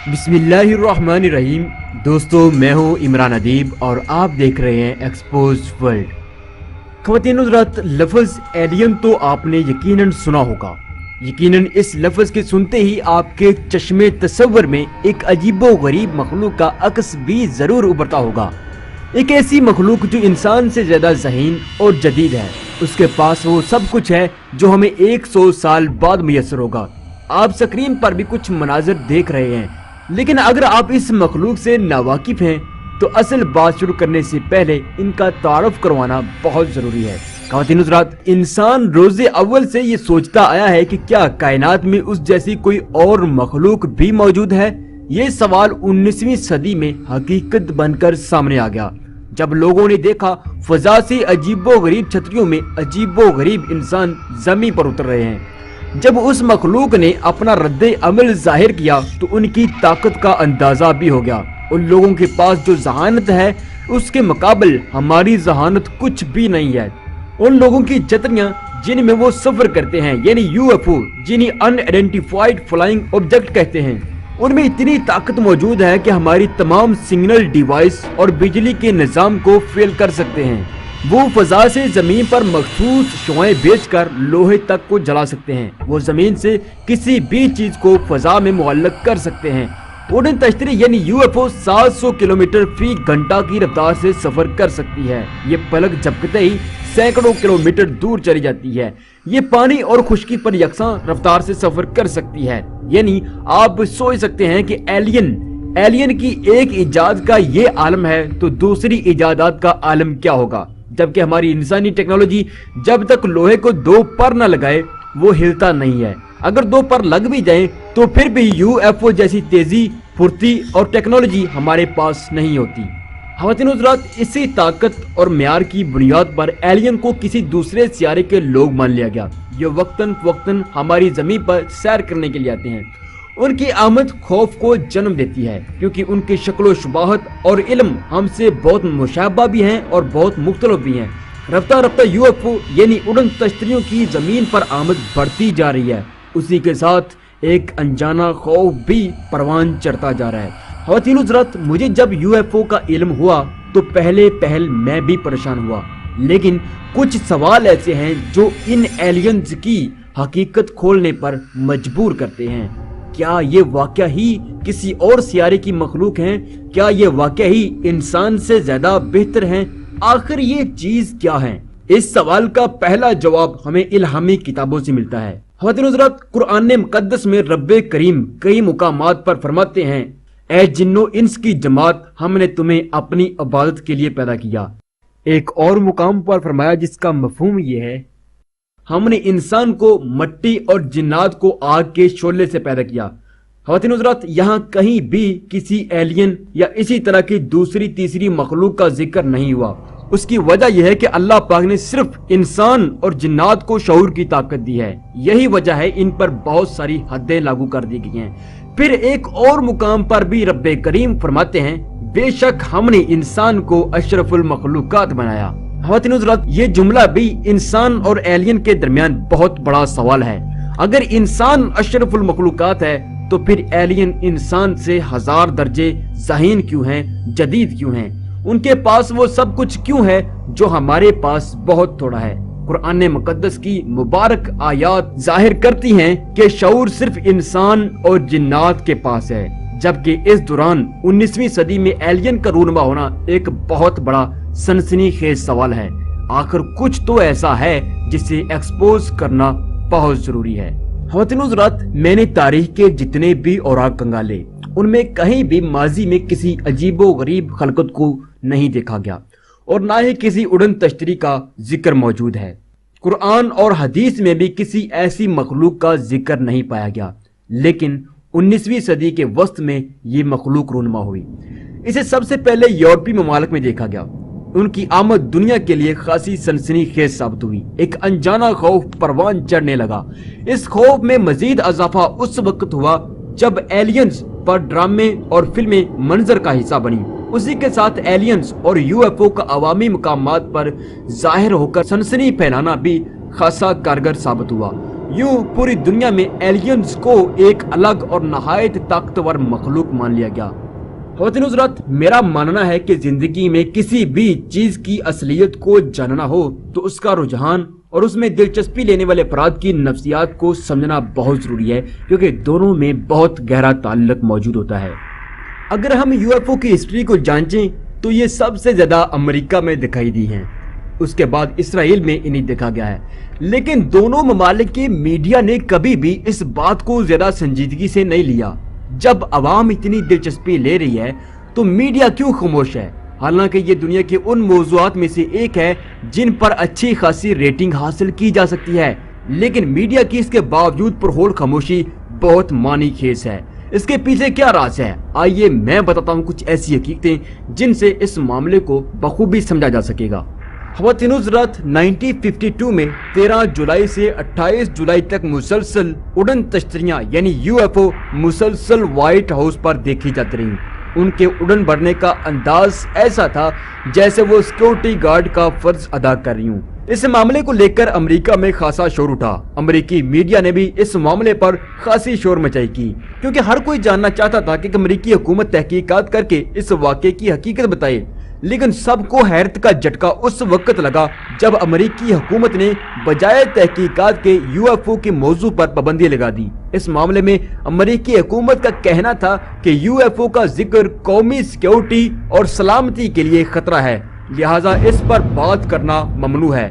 बिस्मिल्लाहिर्रहमानिर्रहीम। दोस्तों, मैं हूं इमरान अदीब और आप देख रहे हैं एक्सपोज्ड वर्ल्ड। ख़वातीन हज़रात, लफ्ज़ एलियन तो आपने यकीनन सुना होगा। यकीनन इस लफ्ज़ के सुनते ही आपके चश्मे तसव्वुर में एक अजीबो गरीब मखलूक का अक्स भी ज़रूर उभरता होगा। एक ऐसी मखलूक जो इंसान से ज़्यादा ज़हीन और जदीद है। उसके पास वो सब कुछ है जो हमें 100 साल बाद मुयस्सर होगा। आप स्क्रीन पर भी कुछ मनाज़र देख रहे हैं, लेकिन अगर आप इस मखलूक से नावाकिफ हैं तो असल बात शुरू करने से पहले इनका तारुफ करवाना बहुत जरूरी है। ख़वातीन हज़रात, इंसान रोज़े अव्वल से ये सोचता आया है कि क्या कायनात में उस जैसी कोई और मखलूक भी मौजूद है। ये सवाल 19वीं सदी में हकीकत बनकर सामने आ गया, जब लोगों ने देखा फजा से अजीबो गरीब छतरियों में अजीबो गरीब इंसान जमीन पर उतर रहे हैं। जब उस मखलूक ने अपना रद्दे अमल जाहिर किया तो उनकी ताकत का अंदाजा भी हो गया। उन लोगों के पास जो जहानत है उसके मुकाबले हमारी जहानत कुछ भी नहीं है। उन लोगों की छतरियां जिनमें वो सफर करते हैं, यानी यूएफओ, जिन्हें अनआइडेंटिफाइड फ्लाइंग ऑब्जेक्ट कहते हैं, उनमें इतनी ताकत मौजूद है कि हमारी तमाम सिग्नल डिवाइस और बिजली के निजाम को फेल कर सकते हैं। वो फजा से जमीन पर मखसूस शुआएं भेजकर लोहे तक को जला सकते हैं। वो जमीन से किसी भी चीज को फजा में मुअल्लक कर सकते हैं। उड़न तश्तरी यानी यूएफओ 700 किलोमीटर फी घंटा की रफ्तार से सफर कर सकती है। ये पलक झपकते ही सैकड़ों किलोमीटर दूर चली जाती है। ये पानी और खुश्की पर यकसां रफ्तार से सफर कर सकती है। यानी आप सोच सकते हैं कि एलियन की एक इजाद का ये आलम है तो दूसरी इजादात का आलम क्या होगा। जबकि हमारी इंसानी टेक्नोलॉजी जब तक लोहे को 2 पर न लगाए वो हिलता नहीं है। अगर 2 पर लग भी जाए तो फिर भी यूएफओ जैसी तेजी, फुर्ती और टेक्नोलॉजी हमारे पास नहीं होती। ख़वातीन हज़रात, इसी ताकत और म्यार की बुनियाद पर एलियन को किसी दूसरे सियारे के लोग मान लिया गया। ये वक्तन फवक्तन हमारी जमीन पर सैर करने के लिए आते हैं। उनकी आमद खौफ को जन्म देती है, क्योंकि उनकी शक्लो शुबाहत और इल्म हमसे बहुत मुशाबा भी हैं और बहुत मुख्तलिफ भी हैं। रफ्ता रफ्ता यूएफओ यानी उड़न तश्तरियों की जमीन पर आमद बढ़ती जा रही है। उसी के साथ एक अनजाना खौफ भी परवान चढ़ता जा रहा है। ख़वातीन हज़रात, मुझे जब यूएफओ का इल्म हुआ तो पहल मैं भी परेशान हुआ, लेकिन कुछ सवाल ऐसे हैं जो इन एलियंस की हकीकत खोलने पर मजबूर करते हैं। क्या ये वाकया ही किसी और सियारे की मखलूक हैं? क्या ये वाकया ही इंसान से ज्यादा बेहतर हैं? आखिर ये चीज क्या है? इस सवाल का पहला जवाब हमें इल्हामी किताबों से मिलता है। ख़वातीन हज़रात, कुरान मुक़द्दस में रब्बे करीम कई मुकामात पर फरमाते हैं, ऐ जिन्नो इंस की जमात, हमने तुम्हें अपनी इबादत के लिए पैदा किया। एक और मुकाम पर फरमाया जिसका मफहूम ये है, हमने इंसान को मट्टी और जिन्नात को आग के शोले से पैदा किया। ख़वातीन हज़रात, यहाँ कहीं भी किसी एलियन या इसी तरह की दूसरी तीसरी मखलूक का जिक्र नहीं हुआ। उसकी वजह यह है कि अल्लाह पाक ने सिर्फ इंसान और जिन्नात को शऊर की ताकत दी है। यही वजह है इन पर बहुत सारी हदें लागू कर दी गई हैं। फिर एक और मुकाम पर भी रब्बे करीम फरमाते हैं, बेशक हमने इंसान को अशरफुल मखलूकात बनाया। ख़वातीन हज़रात, ये जुमला भी इंसान और एलियन के दरमियान बहुत बड़ा सवाल है। अगर इंसान अशरफुल मखलूकात है तो फिर एलियन इंसान से 1000 दर्जे ज़हीन क्यों हैं, जदीद क्यों हैं? उनके पास वो सब कुछ क्यों है जो हमारे पास बहुत थोड़ा है? कुरान मुक़द्दस की मुबारक आयात जाहिर करती हैं कि शऊर सिर्फ इंसान और जिन्नात के पास है, जबकि इस दौरान 19वीं सदी में एलियन का रूनमा होना एक बहुत बड़ा सनसनीखेज सवाल है। आखिर कुछ तो ऐसा है जिसे एक्सपोज करना बहुत जरूरी है। ख़वातीन हज़रात, मैंने तारीख के जितने भी औराक कंगाले, उनमें कहीं भी माजी में किसी अजीबो गरीब खलकत को नहीं देखा गया और ना ही किसी उड़न तश्तरी का जिक्र मौजूद है। कुरान और हदीस में भी किसी ऐसी मखलूक का जिक्र नहीं पाया गया, लेकिन 19वीं सदी के वस्त में ये मखलूक रूनमा हुई। इसे सबसे पहले यूरोपीय ममालिक में देखा गया। उनकी आमद दुनिया के लिए खासी सनसनीखेज साबित हुई। एक अनजाना खौफ परवान चढ़ने लगा। इस खौफ में मजीद इजाफा उस वक्त हुआ जब एलियंस पर ड्रामे और फिल्में मंजर का हिस्सा बनी। उसी के साथ एलियंस और यूएफओ का अवामी मकामात पर जाहिर होकर सनसनी फैलाना भी खासा कारगर साबित हुआ। यूं पूरी दुनिया में एलियंस को एक अलग और नहायत ताकतवर मखलूक मान लिया गया। ख़वातीन हज़रात, मेरा मानना है कि जिंदगी में किसी भी चीज की असलियत को जानना हो तो उसका रुझान और उसमें दिलचस्पी लेने वाले अफराद की नफ्सियात को समझना बहुत जरूरी है, क्योंकि दोनों में बहुत गहरा ताल्लुक मौजूद होता है। अगर हम यूएफओ की हिस्ट्री को जांचें तो ये सबसे ज्यादा अमेरिका में दिखाई दी हैं, उसके बाद इसराइल में इन्हें देखा गया है। लेकिन दोनों ममालिक के मीडिया ने कभी भी इस बात को ज्यादा संजीदगी से नहीं लिया। जब अवाम इतनी दिलचस्पी ले रही है तो मीडिया क्यों खामोश है? हालांकि ये दुनिया के उन मौज़ूआत में से एक है जिन पर अच्छी खासी रेटिंग हासिल की जा सकती है, लेकिन मीडिया की इसके बावजूद पुरहोड़ खामोशी बहुत मानी खेज है। इसके पीछे क्या राज है? आइए मैं बताता हूँ कुछ ऐसी हकीकतें जिनसे इस मामले को बखूबी समझा जा सकेगा। ख़वातीन हज़रात, 1952 में 13 जुलाई से 28 जुलाई तक मुसलसल उड़न तश्तरियां यानी यूएफओ मुसलसल व्हाइट हाउस पर देखी जाती रही। उनके उड़न भरने का अंदाज ऐसा था जैसे वो सिक्योरिटी गार्ड का फर्ज अदा कर रही हूँ। इस मामले को लेकर अमेरिका में खासा शोर उठा। अमेरिकी मीडिया ने भी इस मामले पर खासी शोर मचाई की, क्योंकि हर कोई जानना चाहता था कि अमेरिकी हुकूमत तहकीकात करके इस वाक़े की हकीकत बताए। लेकिन सबको हैरत का झटका उस वक्त लगा जब अमेरिकी हुकूमत ने बजाय तहकीकात के यूएफओ के मौजू पर पाबंदी लगा दी। इस मामले में अमेरिकी हुकूमत का कहना था कि यूएफओ का जिक्र कौमी सिक्योरिटी और सलामती के लिए खतरा है, लिहाजा इस पर बात करना ममनू है।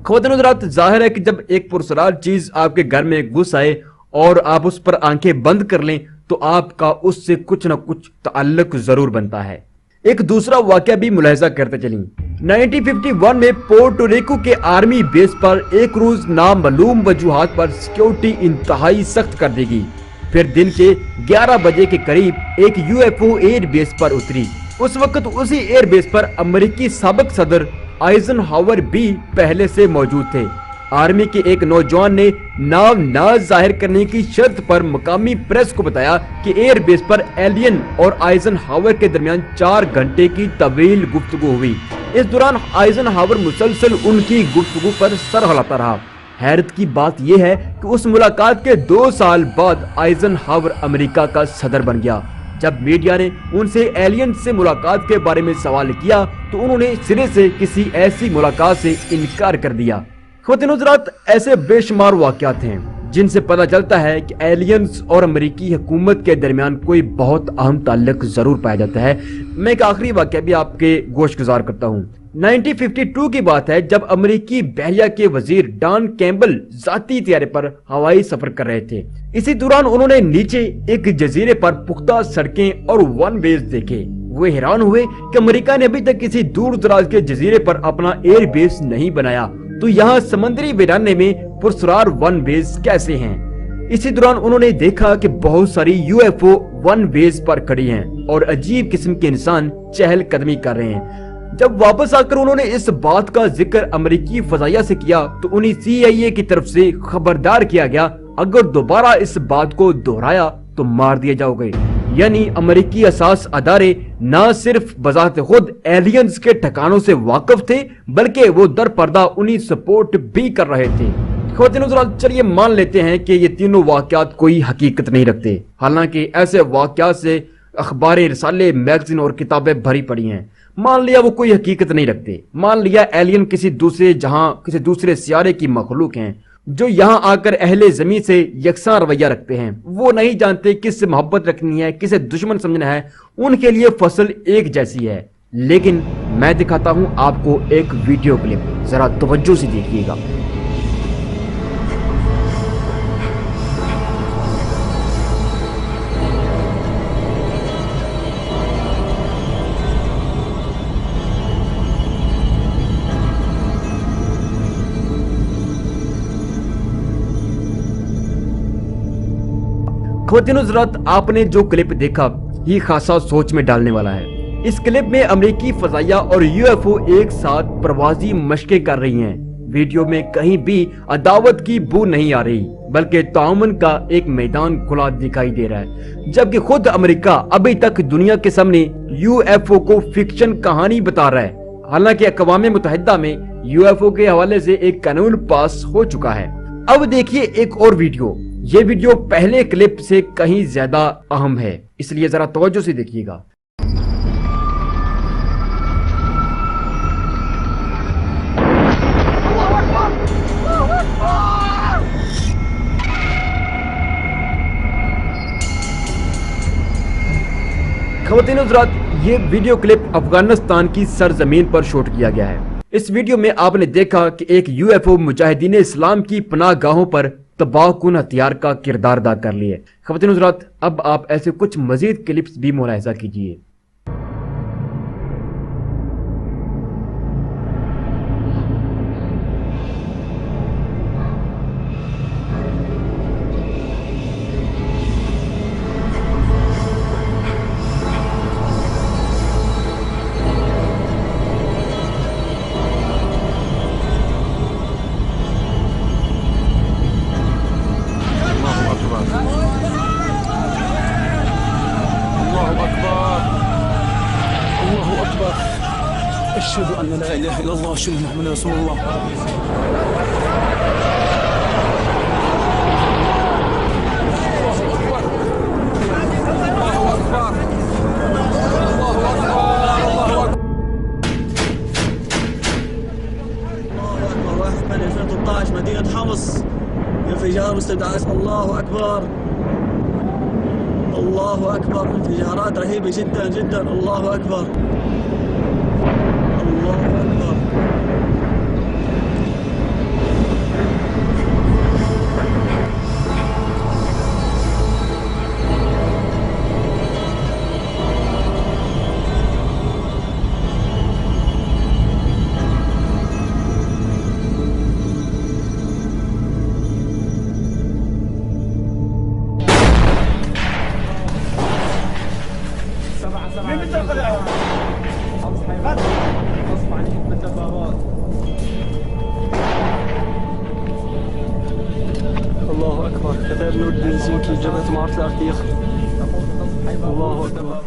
ख़वातीन हज़रात, जाहिर है कि जब एक पुरसरार चीज आपके घर में घुस आए और आप उस पर आंखें बंद कर लें तो आपका उससे कुछ न कुछ ताल्लुक जरूर बनता है। एक दूसरा वाक़या भी मुलाहिजा करते चलें। 1951 में पोर्टो रिको के आर्मी बेस पर एक रोज नामालूम वजूहात पर सिक्योरिटी इंतहाई सख्त कर दी गई। फिर दिन के 11 बजे के करीब एक यूएफओ एयर बेस पर उतरी। उस वक्त उसी एयर बेस पर अमेरिकी साबिक सदर आइजनहावर भी पहले से मौजूद थे। आर्मी के एक नौजवान ने नाम ना जाहिर करने की शर्त पर मकामी प्रेस को बताया कि एयर बेस पर एलियन और आइजनहावर के दरमियान 4 घंटे की तवील गुफ्तगू हुई। इस दौरान आइजनहावर मुसलसल उनकी गुफ्तगू पर सर हिलाता रहा। हैरत की बात यह है कि उस मुलाकात के 2 साल बाद आइजनहावर अमेरिका का सदर बन गया। जब मीडिया ने उनसे एलियन से मुलाकात के बारे में सवाल किया तो उन्होंने सिरे से किसी ऐसी मुलाकात से इनकार कर दिया। ख़वातीन हज़रात, ऐसे बेशुमार वाक़यात हैं जिनसे पता चलता है कि एलियंस और अमेरिकी हुकूमत के दरमियान कोई बहुत अहम ताल्लुक जरूर पाया जाता है। मैं एक आखिरी वाक़या भी आपके गोश गुजार करता हूँ। 1952 की बात है जब अमेरिकी बहरिया के वजीर डॉन कैम्बल जाती तैयारे पर हवाई सफर कर रहे थे। इसी दौरान उन्होंने नीचे एक जजीरे पर पुख्ता सड़कें और वन वेज देखे। वो हैरान हुए कि अमेरिका ने अभी तक किसी दूर दराज के जजीरे पर अपना एयर बेस नहीं बनाया, तो यहाँ समंदरी वीराने में पुरसरार वन बेस कैसे हैं? इसी दौरान उन्होंने देखा कि बहुत सारी यूएफओ वन बेस पर खड़ी हैं और अजीब किस्म के इंसान चहलकदमी कर रहे हैं। जब वापस आकर उन्होंने इस बात का जिक्र अमेरिकी फजाइया से किया तो उन्हें CIA की तरफ से खबरदार किया गया, अगर दोबारा इस बात को दोहराया तो मार दिए जाओगे। यानी अमेरिकी असास अदारे न सिर्फ बजात खुद एलियंस के ठिकानों से वाकिफ थे, बल्कि वो दर पर्दा उन्हें सपोर्ट भी कर रहे थे। ख़वातीन हज़रात, चलिए मान लेते हैं कि ये तीनों वाक़यात कोई हकीकत नहीं रखते। हालांकि ऐसे वाक़यात से अखबारें, रिसाले, मैगजीन और किताबें भरी पड़ी हैं। मान लिया वो कोई हकीकत नहीं रखते, मान लिया एलियन किसी दूसरे जहां, किसी दूसरे सियारे की मखलूक हैं जो यहाँ आकर अहले ज़मीन से यकसा रवैया रखते हैं। वो नहीं जानते किससे मोहब्बत रखनी है, किसे दुश्मन समझना है। उनके लिए फसल एक जैसी है। लेकिन मैं दिखाता हूँ आपको एक वीडियो क्लिप, जरा तवज्जो से देखिएगा। ख़वातीन हज़रात, आपने जो क्लिप देखा ये खासा सोच में डालने वाला है। इस क्लिप में अमेरिकी फजाइया और यूएफओ एक साथ प्रवाजी मशकें कर रही हैं। वीडियो में कहीं भी अदावत की बू नहीं आ रही, बल्कि ताउमन का एक मैदान खुला दिखाई दे रहा है। जबकि खुद अमेरिका अभी तक दुनिया के सामने यूएफओ को फिक्शन कहानी बता रहा है। हालांकि अक़वाम मुत्तहिदा में यूएफओ के हवाले से एक कानून पास हो चुका है। अब देखिए एक और वीडियो। ये वीडियो पहले क्लिप से कहीं ज्यादा अहम है, इसलिए जरा तवज्जो से देखिएगा। ख़वातीन हज़रात, ये वीडियो क्लिप अफगानिस्तान की सरजमीन पर शूट किया गया है। इस वीडियो में आपने देखा कि एक यूएफओ मुजाहिदीन इस्लाम की पनाहगाहों पर तबाहकुन हथियार का किरदार अदा कर लिए। ख़वातीन हज़रात, अब आप ऐसे कुछ मजीद क्लिप्स भी मुलाहिज़ा कीजिए। أشهد أن لا إله إلا الله وأشهد أن محمدا رسول الله. مدينة حمص انفجار واستدعاء. الله أكبر الله أكبر، انفجارات رهيبة جدا جدا. الله أكبر الله أكبر. الله أكبر. كتاب نور بنزينكي جبهة معركة الأرتيخ. الله أكبر.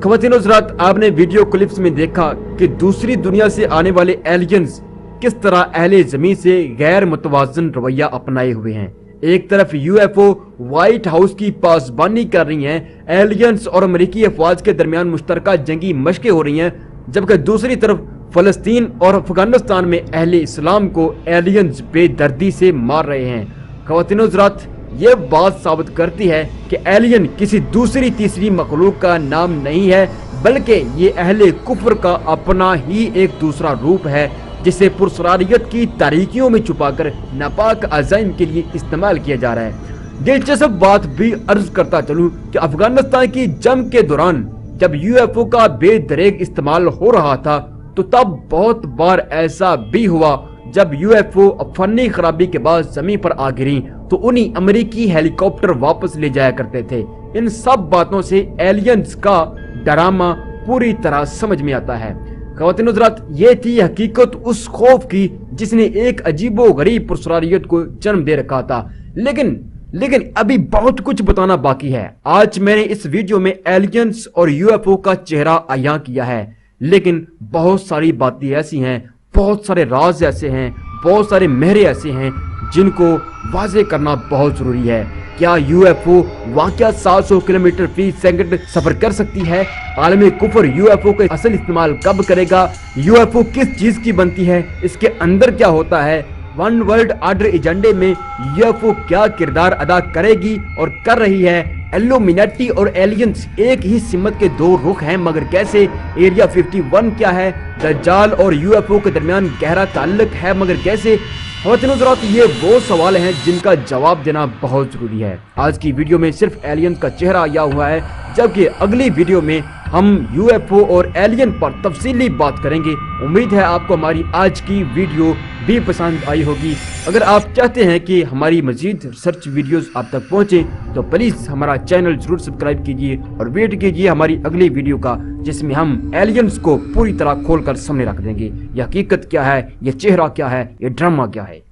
ख़वातीन हज़रात, आपने वीडियो क्लिप्स में देखा कि दूसरी दुनिया से आने वाले एलियंस किस तरह अहले ज़मीन से गैर मुतवाज़न रवैया अपनाए हुए हैं। एक तरफ यूएफओ व्हाइट हाउस की पासबानी कर रही हैं, एलियंस और अमेरिकी अफवाज के दरमियान मुश्तरका जंगी मशकें हो रही हैं, जबकि दूसरी तरफ फ़लस्तीन और अफगानिस्तान में अहले इस्लाम को एलियंस बेदर्दी से मार रहे हैं। ख़वातीन हज़रात, ये बात साबित करती है कि एलियन किसी दूसरी तीसरी मखलूक का नाम नहीं है, बल्कि ये अहले कुफ्र का अपना ही एक दूसरा रूप है, जिसे पुरसरारियत की तारीकियों में छुपाकर नापाक अज़ाइम के लिए इस्तेमाल किया जा रहा है। दिलचस्प बात भी अर्ज करता चलूं कि अफगानिस्तान की जंग के दौरान जब यूएफओ का बेदरेग इस्तेमाल हो रहा था, तो तब बहुत बार ऐसा भी हुआ जब यूएफओ फनी खराबी के बाद जमीन पर आ गिरी तो उन्हीं अमेरिकी हेलीकॉप्टर वापस ले जाया करते थे। इन सब बातों से एलियंस का ड्रामा पूरी तरह समझ में आता है। ख़वातीन हज़रात, ये थी हकीकत उस खौफ की जिसने एक अजीबो गरीब पुरसरारियत को जन्म दे रखा था। लेकिन अभी बहुत कुछ बताना बाकी है। आज मैंने इस वीडियो में एलियंस और यूएफओ का चेहरा अयां किया है, लेकिन बहुत सारी बातें ऐसी हैं, बहुत सारे राज ऐसे हैं, बहुत सारे महरे ऐसे हैं जिनको वाज़े करना बहुत जरूरी है। क्या यूएफओ वाकया 700 किलोमीटर फी सेकंड सफर कर सकती है? आलमी कुफर यूएफओ का असल इस्तेमाल कब करेगा? यूएफओ किस चीज की बनती है? इसके अंदर क्या होता है? वन वर्ल्ड ऑर्डर एजेंडे में यूएफओ क्या किरदार अदा करेगी और कर रही है? इल्यूमिनाटी और एलियंस एक ही सिमत के दो रुख हैं, मगर कैसे? एरिया 51 क्या है? दज्जाल और यूएफओ के दरमियान गहरा ताल्लुक है, मगर कैसे? ख़वातीन हज़रात, ये वो सवाल हैं जिनका जवाब देना बहुत जरूरी है। आज की वीडियो में सिर्फ एलियंस का चेहरा आया हुआ है, जबकि अगली वीडियो में ہم UFO اور ایلین پر تفصیلی بات کریں گے۔ امید ہے آپ کو ہماری آج کی ویڈیو بھی پسند آئی ہوگی۔ اگر آپ چاہتے ہیں کہ ہماری مزید ریسرچ ویڈیوز آپ تک پہنچیں تو پلیز ہمارا چینل ضرور سبسکرائب کیجئے اور ویٹ کیجئے ہماری اگلی ویڈیو کا، جس میں ہم ایلینز کو پوری طرح کھول کر سامنے رکھ دیں گے۔ یہ حقیقت کیا ہے، یہ چہرہ کیا ہے، یہ ڈرامہ کیا ہے۔